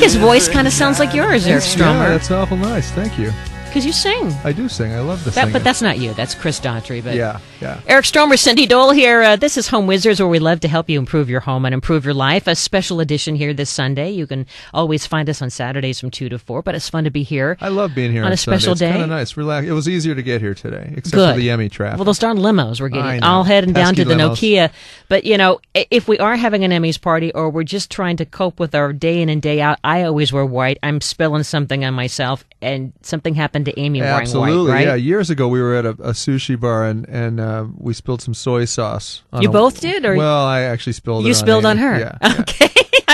his voice kind of sounds like yours, Eric Stromer. Yeah, that's awful nice. Thank you. Because you sing. I do sing. I love the singing. But that's not you. That's Chris Daughtry. But yeah. Eric Stromer, Cindy Dole here. This is Home Wizards, where we love to help you improve your home and improve your life. A special edition here this Sunday. You can always find us on Saturdays from 2 to 4, but it's fun to be here. I love being here on a special Sunday. day. It's kind of nice. Relax. It was easier to get here today, except Good. for the Emmy traffic. Well, those darn limos we're getting I know. all heading down to Pesky the limos. Nokia. But, if we are having an Emmys party or we're just trying to cope with our day in and day out, I always wear white. I'm spilling something on myself, and something happened to Amy wearing Absolutely, white, right? yeah. Years ago, we were at a sushi bar, and we spilled some soy sauce. You both did? Or well, I actually spilled it you on spilled Amy. on her? Yeah. Okay.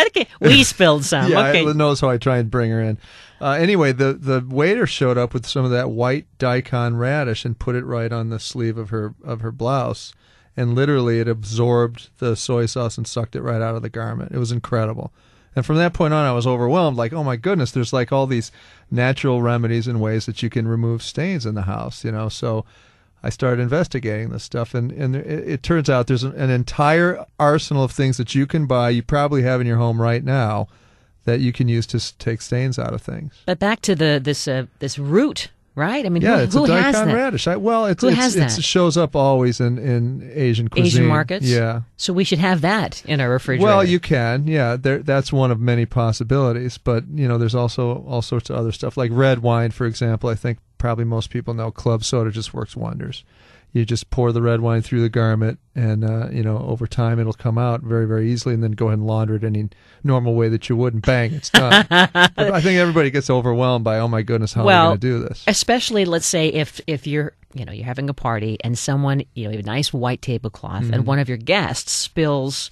Okay. We spilled some. Yeah, okay. I knows how I try and bring her in. Anyway, the waiter showed up with some of that white daikon radish and put it right on the sleeve of her blouse, and literally it absorbed the soy sauce and sucked it right out of the garment. It was incredible. And from that point on, I was overwhelmed. Like, oh my goodness, there's like all these natural remedies and ways that you can remove stains in the house, So I started investigating this stuff, and it turns out there's an entire arsenal of things that you can buy, you probably have in your home right now, that you can use to take stains out of things. But back to this root, right? I mean, yeah, who it's a has daikon that? radish. It shows up always in Asian cuisine. Asian markets? Yeah. So we should have that in our refrigerator. Well, you can, yeah. That's one of many possibilities, but, there's also all sorts of other stuff. Like red wine, for example, I think probably most people know club soda just works wonders. You just pour the red wine through the garment, and over time it'll come out very, very easily, and then go ahead and launder it any normal way that you would, and bang, it's done. But I think everybody gets overwhelmed by, oh my goodness, how am I going to do this? Especially, let's say if you're you're having a party and someone you have a nice white tablecloth, and one of your guests spills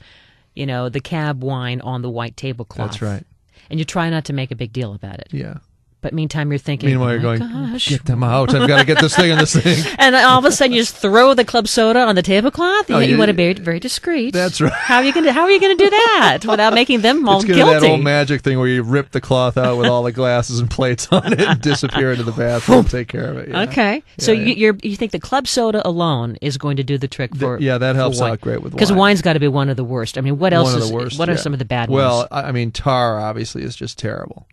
the cab wine on the white tablecloth. That's right. And you try not to make a big deal about it. Yeah. But meantime, you're thinking, meanwhile, you're going, get them out. I've got to get this thing in the sink. And all of a sudden, you just throw the club soda on the tablecloth. You want to be very discreet. That's right. How are you going to do that without making them all guilty? It's that old magic thing where you rip the cloth out with all the glasses and plates on it and disappear into the bathroom and take care of it. Yeah. Okay. So you think the club soda alone is going to do the trick for that helps out great with wine. Because wine's got to be one of the worst. I mean, what else is the worst? What are some of the bad ones? Well, I mean, tar obviously is just terrible.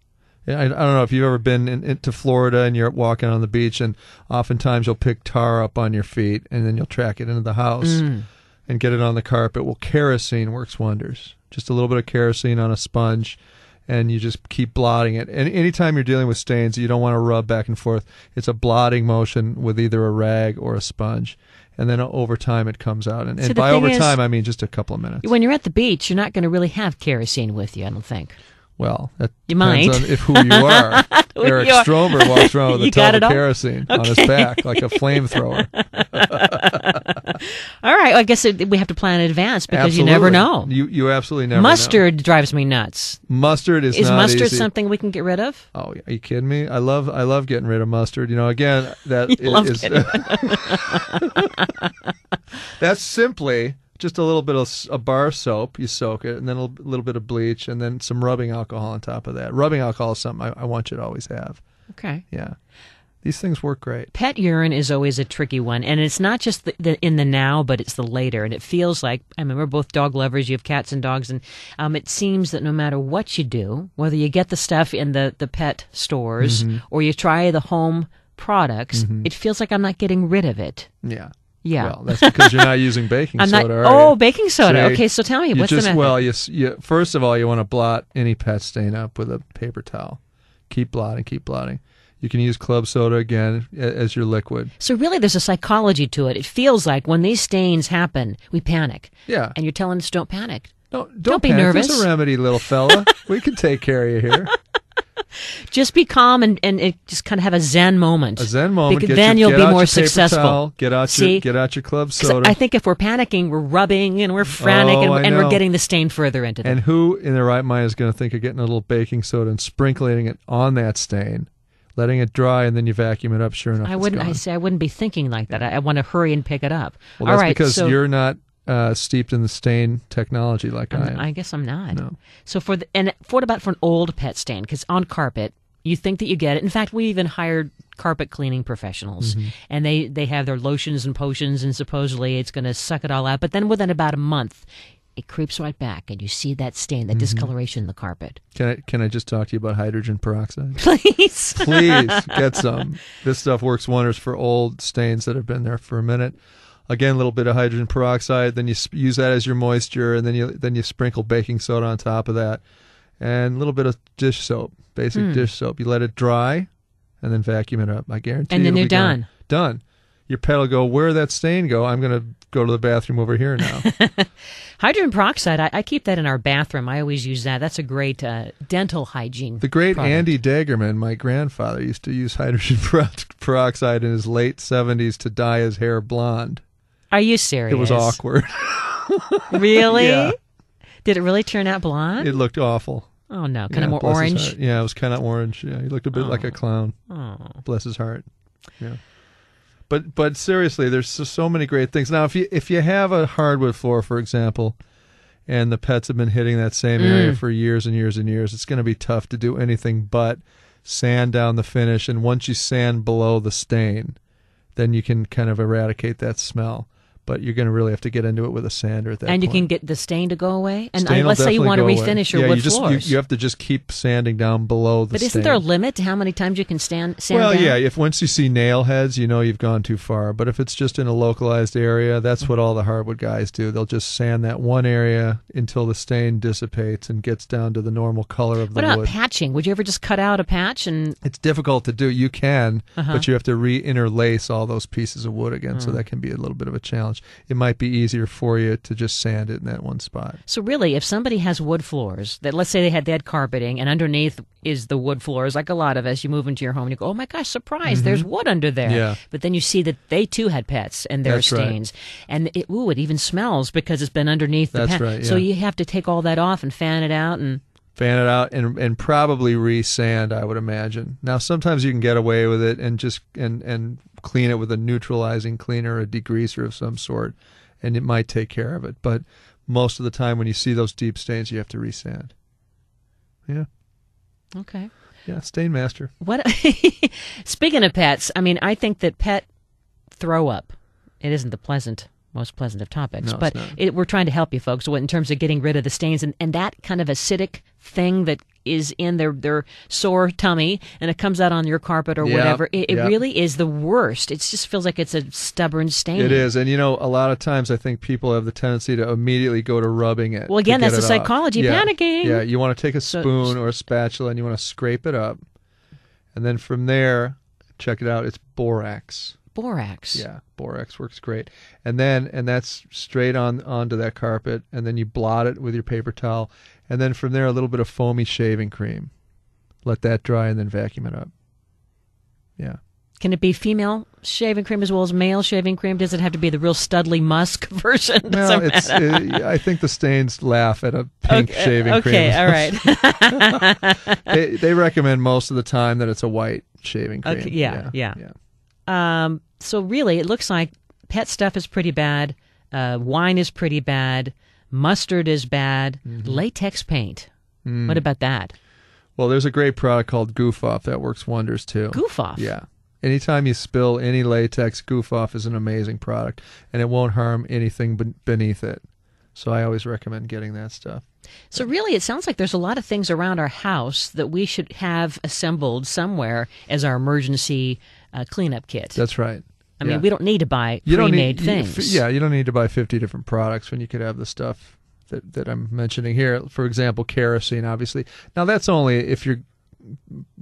I don't know if you've ever been into Florida and you're walking on the beach, and oftentimes you'll pick tar up on your feet and then you'll track it into the house and get it on the carpet. Well, kerosene works wonders. Just a little bit of kerosene on a sponge, and you just keep blotting it. And anytime you're dealing with stains, you don't want to rub back and forth. It's a blotting motion with either a rag or a sponge. And then over time it comes out. And by over time, I mean just a couple of minutes. When you're at the beach, you're not going to really have kerosene with you, I don't think. Well, that you depends might. on who you are. Eric Stromer walks around with a tub of kerosene on his back like a flamethrower. All right. Well, I guess we have to plan in advance because absolutely. You never know. You absolutely never Mustard know. Drives me nuts. Mustard is not mustard easy. Something we can get rid of? Oh, are you kidding me? I love getting rid of mustard. Again, that that's simply just a little bit of a bar soap. You soak it, and then a little bit of bleach, and then some rubbing alcohol on top of that. Rubbing alcohol is something I want you to always have. Okay. Yeah. These things work great. Pet urine is always a tricky one, and it's not just the in the now, but it's the later. And it feels like, I mean, we're both dog lovers. You have cats and dogs, and it seems that no matter what you do, whether you get the stuff in the pet stores or you try the home products, it feels like I'm not getting rid of it. Yeah. Yeah. Well, that's because you're not using baking soda. Oh, baking soda. Okay, so tell me, what's the method? Well, you first of all, you want to blot any pet stain up with a paper towel. Keep blotting, keep blotting. You can use club soda again as your liquid. So really there's a psychology to it. It feels like when these stains happen, we panic. Yeah. And you're telling us don't panic. Don't be panic. nervous. There's a remedy, little fella. We can take care of you here. Just be calm and just kind of have a Zen moment. A Zen moment. Because then you'll be more successful. Towel, get out your club soda. I think if we're panicking, we're rubbing and we're frantic and we're getting the stain further into them. And who in their right mind is going to think of getting a little baking soda and sprinkling it on that stain, letting it dry, and then you vacuum it up? Sure enough, I wouldn't be thinking like that. I want to hurry and pick it up. Well, that's because you're not steeped in the stain technology like I am. I guess I'm not. No. So what about for an old pet stain? Because on carpet, you think that you get it. In fact, we even hired carpet cleaning professionals, and they have their lotions and potions, and supposedly it's going to suck it all out. But then within about a month, it creeps right back, and you see that stain, that discoloration in the carpet. Can I just talk to you about hydrogen peroxide? Please. Please get some. This stuff works wonders for old stains that have been there for a minute. Again, a little bit of hydrogen peroxide, then you use that as your moisture, and then you sprinkle baking soda on top of that, and a little bit of dish soap, basic dish soap. You let it dry, and then vacuum it up. I guarantee. And then you're done. done. Done. Your pet will go, where did that stain go? I'm going to go to the bathroom over here now. Hydrogen peroxide, I keep that in our bathroom. I always use that. That's a great dental hygiene The great product. Andy Dagerman, my grandfather, used to use hydrogen peroxide in his late 70s to dye his hair blonde. Are you serious? It was awkward. Really? Yeah. Did it really turn out blonde? It looked awful. Oh, no. Kind of more bless his orange? heart. Yeah, it was kind of orange. Yeah, he looked a bit like a clown. Oh. Bless his heart. Yeah. But seriously, there's so many great things. Now, if you have a hardwood floor, for example, and the pets have been hitting that same area for years and years and years, it's going to be tough to do anything but sand down the finish. And once you sand below the stain, then you can kind of eradicate that smell. But you're going to really have to get into it with a sander at that point. And you can get the stain to go away? And Stain will let's say you want to definitely go refinish away. your wood you floors. You have to just keep sanding down below the But stain. isn't there a limit to how many times you can sand Well, down? yeah, if once you see nail heads, you know you've gone too far. But if it's just in a localized area, that's what all the hardwood guys do. They'll just sand that one area until the stain dissipates and gets down to the normal color of the What about wood. patching? Would you ever just cut out a patch and... It's difficult to do. You can, but you have to re-interlace all those pieces of wood again, so that can be a little bit of a challenge. It might be easier for you to just sand it in that one spot. So really, if somebody has wood floors, that let's say they had carpeting, and underneath is the wood floors, like a lot of us, you move into your home and you go, oh my gosh, surprise, there's wood under there. Yeah. But then you see that they too had pets and their That's right. stains. And it even smells because it's been underneath the That's pet. right, So yeah. you have to take all that off and fan it out and... Fan it out and probably re-sand, I would imagine. Now, sometimes you can get away with it and just and clean it with a neutralizing cleaner, a degreaser of some sort, and it might take care of it. But most of the time when you see those deep stains, you have to re-sand. Yeah. Okay. Yeah, stain master. What? Speaking of pets, I mean, I think that pet throw up, it isn't the most pleasant of topics, No, but it's not. we're trying to help you folks in terms of getting rid of the stains and that kind of acidic thing that is in their sore tummy and it comes out on your carpet or Yep, whatever. It yep. really is the worst. It just feels like it's a stubborn stain. It is. And, a lot of times I think people have the tendency to immediately go to rubbing it. Well, again, to get that's the it off. psychology, Yeah. panicking. Yeah, you want to take a So- spoon or a spatula and you want to scrape it up. And then from there, check it out, it's borax. Borax. Yeah, borax works great. And that's straight onto that carpet, and then you blot it with your paper towel, and then from there a little bit of foamy shaving cream. Let that dry and then vacuum it up. Yeah. Can it be female shaving cream as well as male shaving cream? Does it have to be the real Studley Musk version? No, Doesn't matter. I think the stains laugh at a pink shaving cream. Okay, all right. They recommend most of the time that it's a white shaving cream. Okay, yeah. So really, it looks like pet stuff is pretty bad. Wine is pretty bad. Mustard is bad. Latex paint. What about that? Well, there's a great product called Goof Off that works wonders too. Goof Off. Yeah. Anytime you spill any latex, Goof Off is an amazing product, and it won't harm anything beneath it. So I always recommend getting that stuff. So really, it sounds like there's a lot of things around our house that we should have assembled somewhere as our emergency cleanup kit. That's right. I mean, we don't need to buy pre-made things. You don't need to buy 50 different products when you could have the stuff that I'm mentioning here. For example, kerosene, obviously. Now, that's only if you're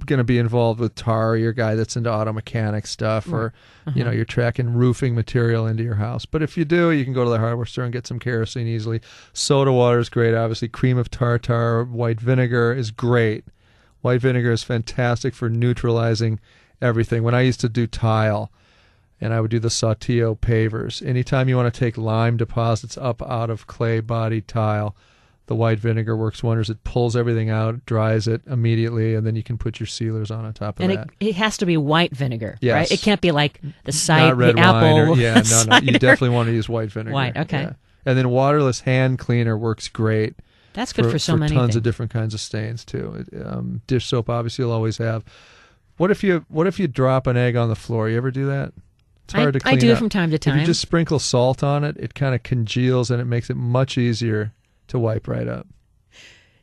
going to be involved with tar, you're a guy that's into auto mechanic stuff, or you're tracking roofing material into your house. But if you do, you can go to the hardware store and get some kerosene easily. Soda water is great, obviously. Cream of tartar, white vinegar is great. White vinegar is fantastic for neutralizing everything. When I used to do tile, and I would do the Saltillo pavers, anytime you want to take lime deposits up out of clay-bodied tile, the white vinegar works wonders. It pulls everything out, dries it immediately, and then you can put your sealers on top of And that. it has to be white vinegar, Yes. right? It can't be like the cider, Not red the apple. wine. No. You cider. definitely want to use white vinegar. White, okay. Yeah. And then waterless hand cleaner works great. That's good for so many tons things. of different kinds of stains too. Dish soap, obviously, you'll always have. What if you drop an egg on the floor? You ever do that? It's hard to clean I do up. from time to time. If you just sprinkle salt on it, it kind of congeals and it makes it much easier to wipe right up.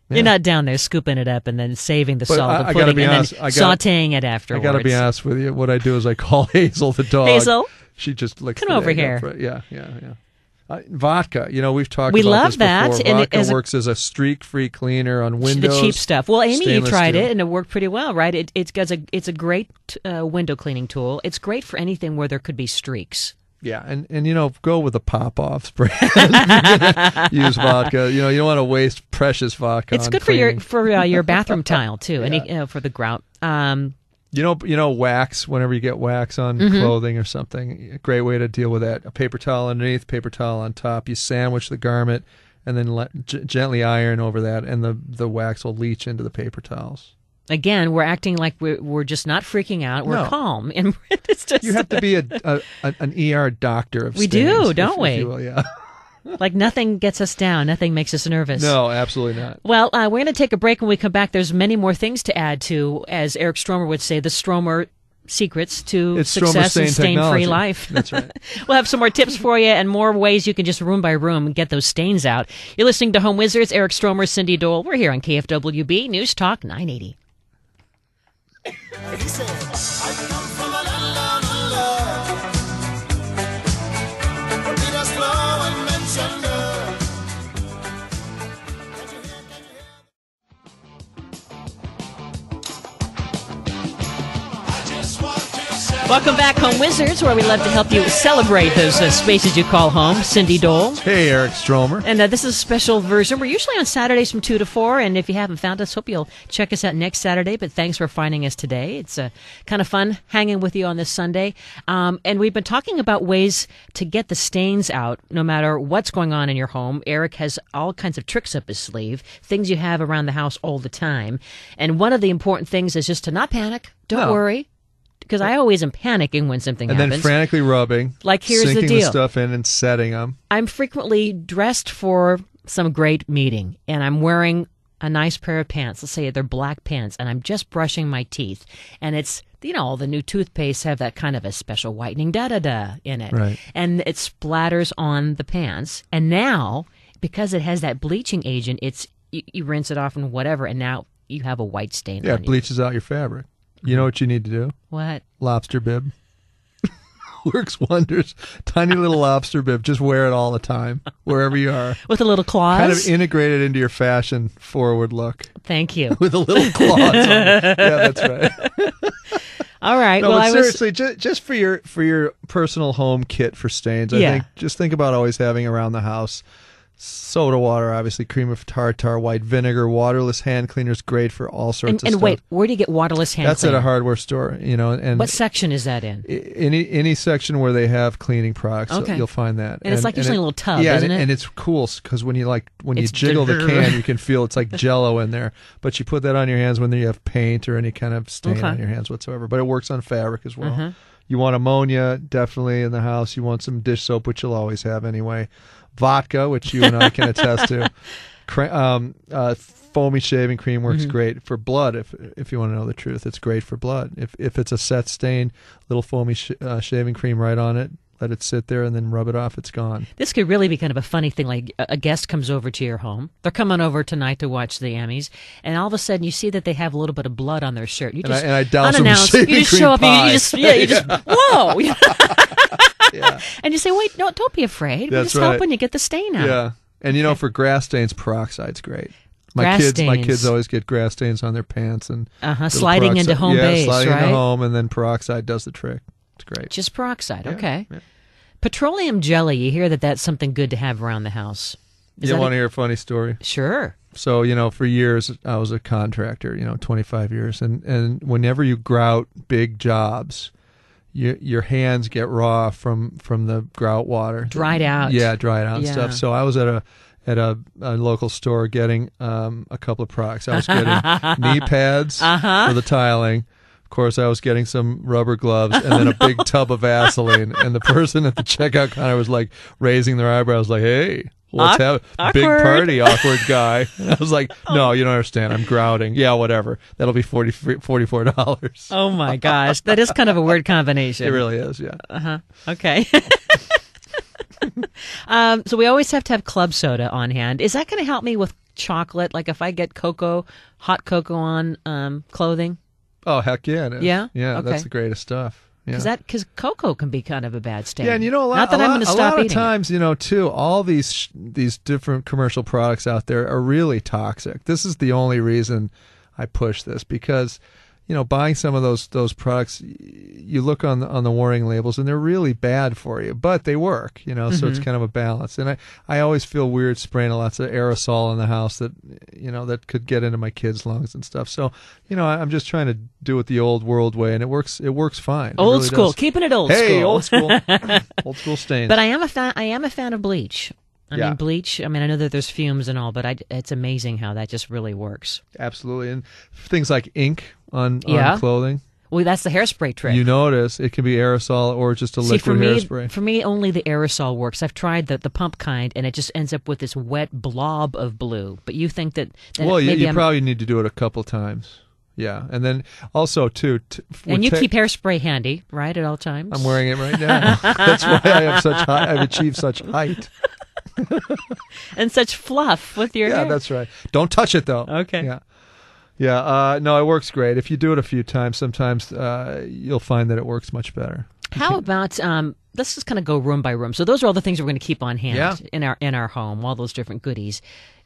Yeah. You're not down there scooping it up and then saving the But salt I and gotta pudding be and honest, then sautéing it afterwards. I got to be honest with you. What I do is I call Hazel the dog. Hazel, she just licks come the over egg here. up for it. Yeah. Vodka. We've talked We about love this that, before. and Vodka works as a streak-free cleaner on windows. The cheap stuff. Well, Amy, you tried steel. it, and it worked pretty well, right? It's a great window cleaning tool. It's great for anything where there could be streaks. Yeah, and go with a pop-off brand. Use vodka. You don't want to waste precious vodka. It's on good cleaning. for your bathroom tile too, Yeah. and for the grout. Wax. Whenever you get wax on clothing or something, a great way to deal with that. A paper towel underneath, paper towel on top. You sandwich the garment, and then gently iron over that, and the wax will leach into the paper towels. Again, we're acting like we're just not freaking out. We're calm, and it's just You have to be an ER doctor of we stains, do, don't we? if you will, yeah. Like nothing gets us down, nothing makes us nervous. No, absolutely not. Well, we're going to take a break. When we come back, there's many more things to add to, as Eric Stromer would say, the Stromer secrets to success and stain-free life. That's right. We'll have some more tips for you and more ways you can just room by room get those stains out. You're listening to Home Wizards. Eric Stromer, Cindy Dole. We're here on KFWB News Talk 980. He said, I come from a land of love. But be the slow and mention love. Can you hear? I just want to say. Welcome back, Home Wizards, where we love to help you celebrate those spaces you call home. Cindy Dole. Hey, Eric Stromer. And this is a special version. We're usually on Saturdays from 2 to 4, and if you haven't found us, hope you'll check us out next Saturday, but thanks for finding us today. It's kind of fun hanging with you on this Sunday. And we've been talking about ways to get the stains out, no matter what's going on in your home. Eric has all kinds of tricks up his sleeve, things you have around the house all the time. And one of the important things is just to not panic. Don't worry. Because I always am panicking when something happens. And then frantically rubbing. Like, here's the sinking deal. the stuff in and setting them. I'm frequently dressed for some great meeting, and I'm wearing a nice pair of pants. Let's say they're black pants, and I'm just brushing my teeth. And it's, all the new toothpastes have that kind of a special whitening da-da-da in it. Right. And it splatters on the pants. And now, because it has that bleaching agent, you rinse it off and whatever, and now you have a white stain on Yeah, it bleaches out your fabric. You know what you need to do? What? Lobster bib. Works wonders. Tiny little lobster bib. Just wear it all the time, wherever you are. With a little claws? Kind of integrated into your fashion forward look. Thank you. With a little claws on it. Yeah, that's right. All right. No, well, but seriously, just for your personal home kit for stains, I think about always having around the house soda water, obviously, cream of tartar, white vinegar, waterless hand cleaners, great for all sorts of stuff. And wait, where do you get waterless hand That's cleaner? at a hardware store, And what section is that in? Any section where they have cleaning products, Okay. you'll find that. And it's like usually a little tub, yeah, isn't it? And it's cool because when you It's jiggle the can, you can feel it's like Jell-O in there. But you put that on your hands when you have paint or any kind of stain on your hands whatsoever. But it works on fabric as well. You want ammonia, definitely in the house. You want some dish soap, which you'll always have anyway. Vodka, which you and I can attest to. Foamy shaving cream works great for blood. If you want to know the truth, it's great for blood. If it's a set stain, little foamy shaving cream right on it. Let it sit there and then rub it off. It's gone. This could really be kind of a funny thing. Like a guest comes over to your home. They're coming over tonight to watch the Emmys, and all of a sudden you see that they have a little bit of blood on their shirt. You just and I douse them unannounced. shaving You just cream show up pie. and you just whoa. Yeah. And you say, wait, no, don't be afraid. We're That's just right. helping you get the stain out. Yeah. And for grass stains, peroxide's great. My Grass stains. kids always get grass stains on their pants and sliding into home base, sliding right? into home, and then peroxide does the trick. It's great. Just peroxide. Yeah, Okay. yeah. Petroleum jelly. You hear that's something good to have around the house. You want to hear a funny story? Sure. So, for years I was a contractor, 25 years. And whenever you grout big jobs, your hands get raw from the grout water. Dried out. Yeah, dried out and Yeah. stuff. So I was at a local store getting a couple of products. I was getting knee pads for the tiling. Of course, I was getting some rubber gloves and then a big tub of Vaseline. And the person at the checkout counter was like raising their eyebrows like, hey, what's happening? Big Awkward. party, awkward guy. And I was like, no, you don't understand. I'm grouting. Yeah, whatever. That'll be $44. Oh, my gosh. That is kind of a weird combination. It really is, yeah. Okay. So we always have to have club soda on hand. Is that going to help me with chocolate? Like if I get hot cocoa on clothing? Oh, heck yeah, it is. Yeah? Yeah, Okay. that's the greatest stuff. Yeah. Because cocoa can be kind of a bad stain. Yeah, and a lot, Not that I'm going to stop a lot eating of times, too, all these different commercial products out there are really toxic. This is the only reason I push this, because buying some of those products, you look on the warning labels and they're really bad for you, but they work, so it's kind of a balance. And I always feel weird spraying lots of aerosol in the house that that could get into my kids' lungs and stuff. So I'm just trying to do it the old world way, and it works fine. Old really school, does. keeping it old school. Hey, old school. Old school stains. But I am a fan of bleach. I Yeah. mean, bleach, I know that there's fumes and all, but it's amazing how that just really works. Absolutely. And things like ink on Yeah. clothing. Well, that's the hairspray trick. You notice it can be aerosol or just a liquid hairspray. For me, only the aerosol works. I've tried the pump kind, and it just ends up with this wet blob of blue. But you think that Well, maybe you probably need to do it a couple times. Yeah. And then also, too... And you keep hairspray handy, right, at all times? I'm wearing it right now. That's why I've achieved such height. And such fluff with your hair. Yeah, that's right. Don't touch it, though. Okay. Yeah. Yeah, no, it works great. If you do it a few times, sometimes you'll find that it works much better. How about let's just kind of go room by room. So those are all the things we're going to keep on hand Yeah. in our home, all those different goodies.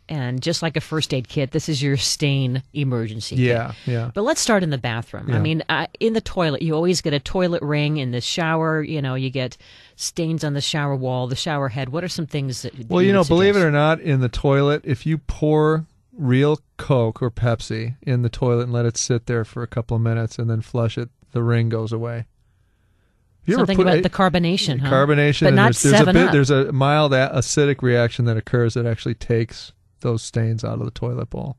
And just like a first aid kit, this is your stain emergency kit. Yeah, yeah. But let's start in the bathroom. Yeah. I mean, in the toilet, you always get a toilet ring. In the shower, you get stains on the shower wall, the shower head. What are some things that Well, you would believe it suggest? or not, in the toilet, if you pour real Coke or Pepsi in the toilet and let it sit there for a couple of minutes and then flush it, the ring goes away. You ever Something about the carbonation, huh? Carbonation, But and not there's 7-Up. there's a mild acidic reaction that occurs that actually takes those stains out of the toilet bowl.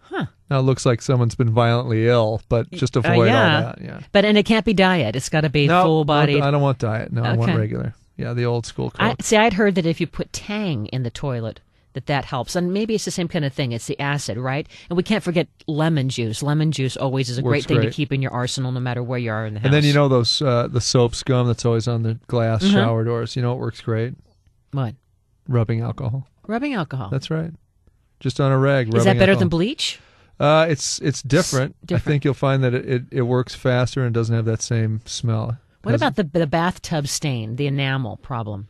Huh. Now it looks like someone's been violently ill, but just avoid all that. Yeah. And it can't be diet. It's got to be full bodied. I don't want diet. No, I want Okay. regular. Yeah, the old school Coke. I'd heard that if you put Tang in the toilet, that helps. And maybe it's the same kind of thing. It's the acid, right? And we can't forget lemon juice. Lemon juice always is a great Works thing to great. keep in your arsenal no matter where you are in the house. And then those the soap scum that's always on the glass shower doors. It works great. What? Rubbing alcohol. Rubbing alcohol. That's right. Just on a rag. Is that rubbing better alcohol. than bleach? It's different. I different. think you'll find that it works faster and doesn't have that same smell. What about the bathtub stain, the enamel problem,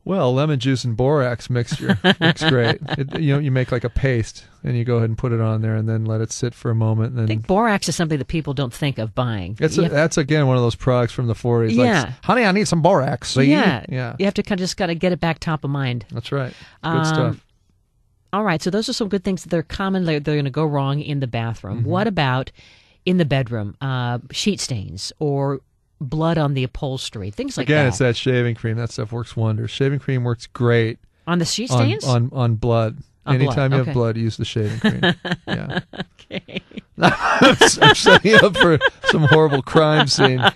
Well, lemon juice and borax mixture works great. You make like a paste and you go ahead and put it on there and then let it sit for a moment. And I then think borax is something that people don't think of buying. that's again one of those products from the 40s. Yeah. Like, honey, I need some borax. See? Yeah. Yeah. You have to just got to get it back top of mind. That's right. Good stuff. All right, so those are some good things that are common. They're going to go wrong in the bathroom. Mm-hmm. What about in the bedroom? Sheet stains or blood on the upholstery, things like Again, that. it's that shaving cream. That stuff works wonders. Shaving cream works great On the sheet stains? on blood. On Anytime blood, you okay. have blood, use the shaving cream. Yeah. Okay. I'm setting you up for some horrible crime scene. All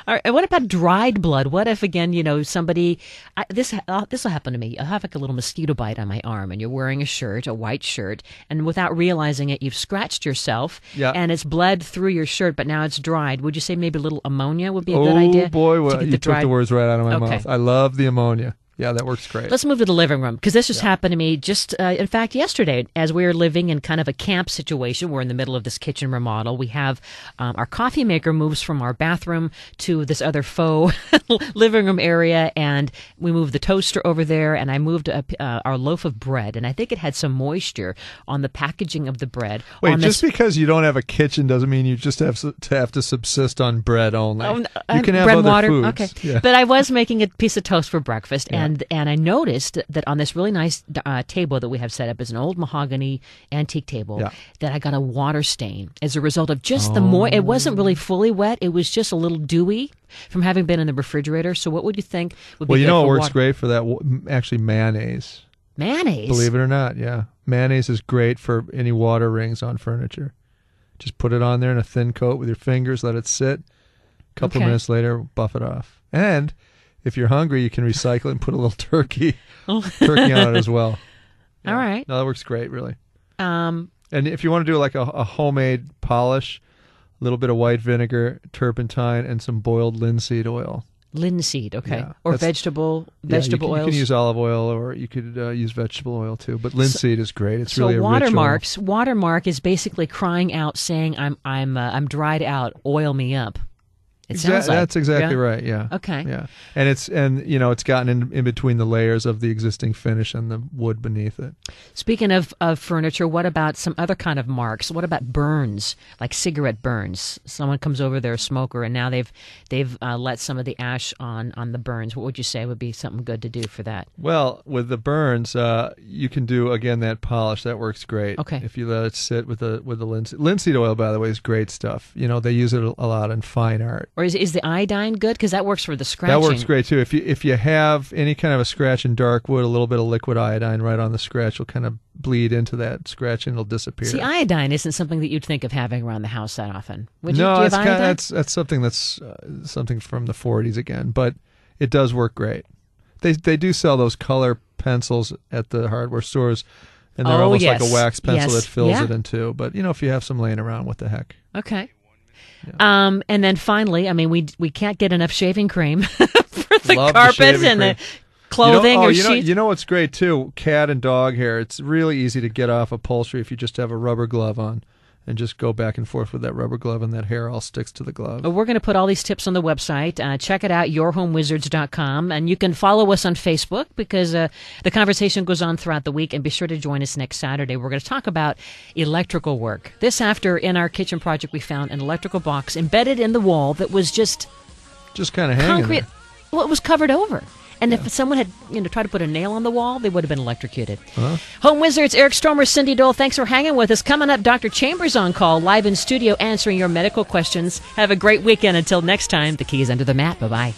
right, and what about dried blood? What if, again, somebody... this will happen to me. I'll have like a little mosquito bite on my arm, and you're wearing a white shirt, and without realizing it, you've scratched yourself, Yeah. and it's bled through your shirt, but now it's dried. Would you say maybe a little ammonia would be a good idea? Oh, boy. Well, to get you took the words right out of my Okay. mouth. I love the ammonia. Yeah, that works great. Let's move to the living room, because this just happened to me just, in fact, yesterday, as we were living in kind of a camp situation. We're in the middle of this kitchen remodel. We have our coffee maker moves from our bathroom to this other faux living room area, and we moved the toaster over there, and I moved our loaf of bread, and I think it had some moisture on the packaging of the bread. Wait, on just because you don't have a kitchen doesn't mean you just have to subsist on bread only. You can have bread and other water. foods. Okay, Yeah. but I was making a piece of toast for breakfast, and I noticed that on this really nice table that we have set up as an old mahogany antique table, Yeah. that I got a water stain as a result of just the moisture. It wasn't really fully wet; it was just a little dewy from having been in the refrigerator. So, what would you think would be Well, good what for works water? great for that? Actually, mayonnaise. Mayonnaise. Believe it or not, yeah. Mayonnaise is great for any water rings on furniture. Just put it on there in a thin coat with your fingers, let it sit. A couple Okay. of minutes later, buff it off. And if you're hungry, you can recycle it and put a little turkey on it as well. All right. No, that works great, really. Um, And if you want to do like a homemade polish, a little bit of white vinegar, turpentine, and some boiled linseed oil. Linseed, okay. Yeah, Or that's- vegetable Yeah, you oils. can use olive oil, or you could use vegetable oil too. But linseed is great. It's really a watermark is basically crying out, saying, I'm dried out. Oil me up. It sounds like that's exactly right. Yeah. Okay. Yeah, and it's gotten in between the layers of the existing finish and the wood beneath it. Speaking of furniture, what about some other kind of marks? What about burns, like cigarette burns? Someone comes over, they're a smoker, and now they've let some of the ash on the burns. What would you say would be something good to do for that? Well, with the burns, you can do again that polish. That works great. Okay. If you let it sit with the linseed oil, by the way, is great stuff. They use it a lot in fine art. Or is the iodine good? Because that works for the scratching. That works great too. If you have any kind of a scratch in dark wood, a little bit of liquid iodine right on the scratch will kind of bleed into that scratch and it'll disappear. See, iodine isn't something that you'd think of having around the house that often. Would you? No, Do you have iodine? that's something that's something from the 40s again, but it does work great. They do sell those color pencils at the hardware stores, and they're almost like a wax pencil that fills it in two. But if you have some laying around, what the heck? Okay. Yeah. And then finally, I mean, we can't get enough shaving cream for the carpets and the clothing or sheets. You know what's great too? Cat and dog hair. It's really easy to get off upholstery if you just have a rubber glove on and just go back and forth with that rubber glove, and that hair all sticks to the glove. We're going to put all these tips on the website. Check it out, yourhomewizards.com. And you can follow us on Facebook because the conversation goes on throughout the week. And be sure to join us next Saturday. We're going to talk about electrical work. This after, in our kitchen project, we found an electrical box embedded in the wall that was just kind of hanging concrete. there. Well, it was covered over. And if someone had tried to put a nail on the wall, they would have been electrocuted. Home Wizards, Eric Stormer, Cindy Dole, thanks for hanging with us. Coming up, Dr. Chambers on call, live in studio, answering your medical questions. Have a great weekend. Until next time, the key is under the mat. Bye-bye.